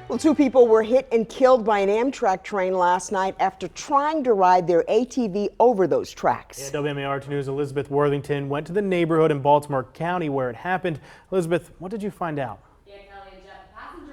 Well, two people were hit and killed by an Amtrak train last night after trying to ride their ATV over those tracks. Yeah, WMAR News' Elizabeth Worthington went to the neighborhood in Baltimore County where it happened. Elizabeth, what did you find out?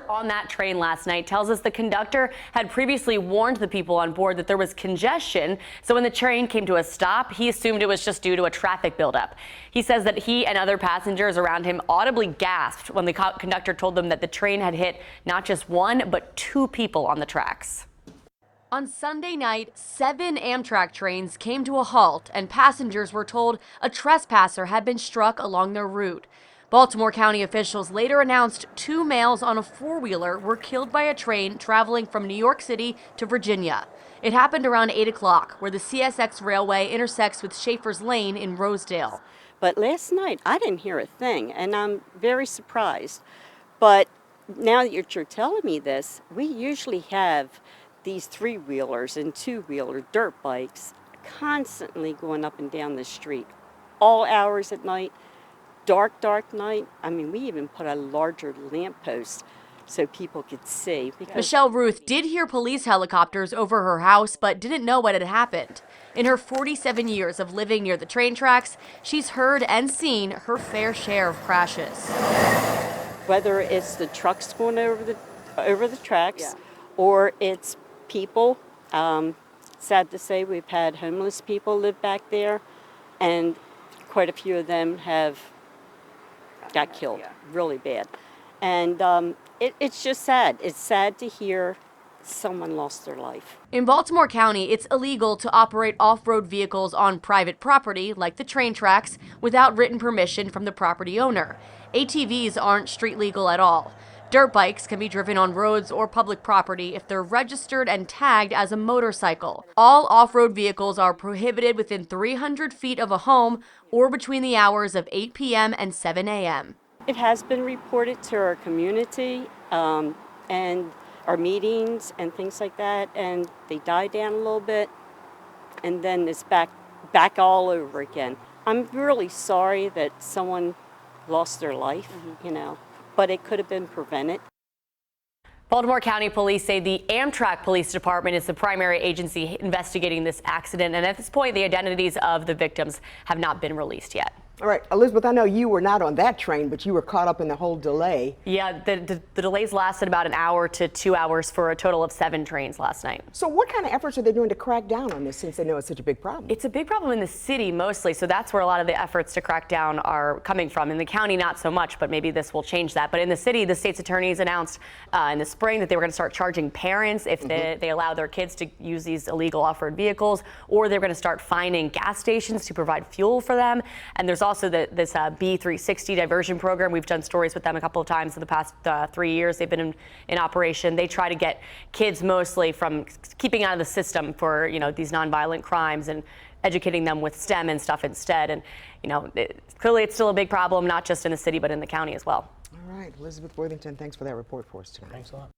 On that train last night tells us the conductor had previously warned the people on board that there was congestion. So when the train came to a stop, he assumed it was just due to a traffic buildup. He says that he and other passengers around him audibly gasped when the conductor told them that the train had hit not just one, but two people on the tracks. On Sunday night, 7 Amtrak trains came to a halt and passengers were told a trespasser had been struck along their route. Baltimore County officials later announced 2 males on a 4-wheeler were killed by a train traveling from New York City to Virginia. It happened around 8 o'clock, where the CSX railway intersects with Schaffer's Lane in Rosedale. But last night, I didn't hear a thing, and I'm very surprised. But now that you're telling me this, we usually have these 3-wheelers and 2-wheeler dirt bikes constantly going up and down the street, all hours at night. Dark night. I mean, we even put a larger lamppost so people could see. Michelle Ruth did hear police helicopters over her house, but didn't know what had happened. In her 47 years of living near the train tracks, she's heard and seen her fair share of crashes. Whether it's the trucks going over the tracks, or it's people. Sad to say, we've had homeless people live back there, and quite a few of them have got killed really bad. And it's just sad. It's sad to hear someone lost their life. In Baltimore County, it's illegal to operate off-road vehicles on private property, like the train tracks, without written permission from the property owner. ATVs aren't street legal at all. Dirt bikes can be driven on roads or public property if they're registered and tagged as a motorcycle. All off-road vehicles are prohibited within 300 feet of a home or between the hours of 8 p.m. and 7 a.m. It has been reported to our community and our meetings and things like that, and they die down a little bit, and then it's back all over again. I'm really sorry that someone lost their life, but it could have been prevented. Baltimore County Police say the Amtrak Police Department is the primary agency investigating this accident, and at this point, the identities of the victims have not been released yet. All right, Elizabeth, I know you were not on that train, but you were caught up in the whole delay. Yeah, the delays lasted about an hour to 2 hours for a total of 7 trains last night. So what kind of efforts are they doing to crack down on this since they know it's such a big problem? It's a big problem in the city mostly, so that's where a lot of the efforts to crack down are coming from. In the county, not so much, but maybe this will change that. But in the city, the state's attorneys announced in the spring that they were going to start charging parents if they allow their kids to use these illegal off-road vehicles, or they're going to start fining gas stations to provide fuel for them. And there's also this B360 diversion program. We've done stories with them a couple of times in the past 3 years. They've been in operation. They try to get kids mostly from keeping out of the system for these nonviolent crimes and educating them with STEM and stuff instead. And clearly it's still a big problem, not just in the city but in the county as well. All right, Elizabeth Worthington, thanks for that report for us tonight. Thanks a lot.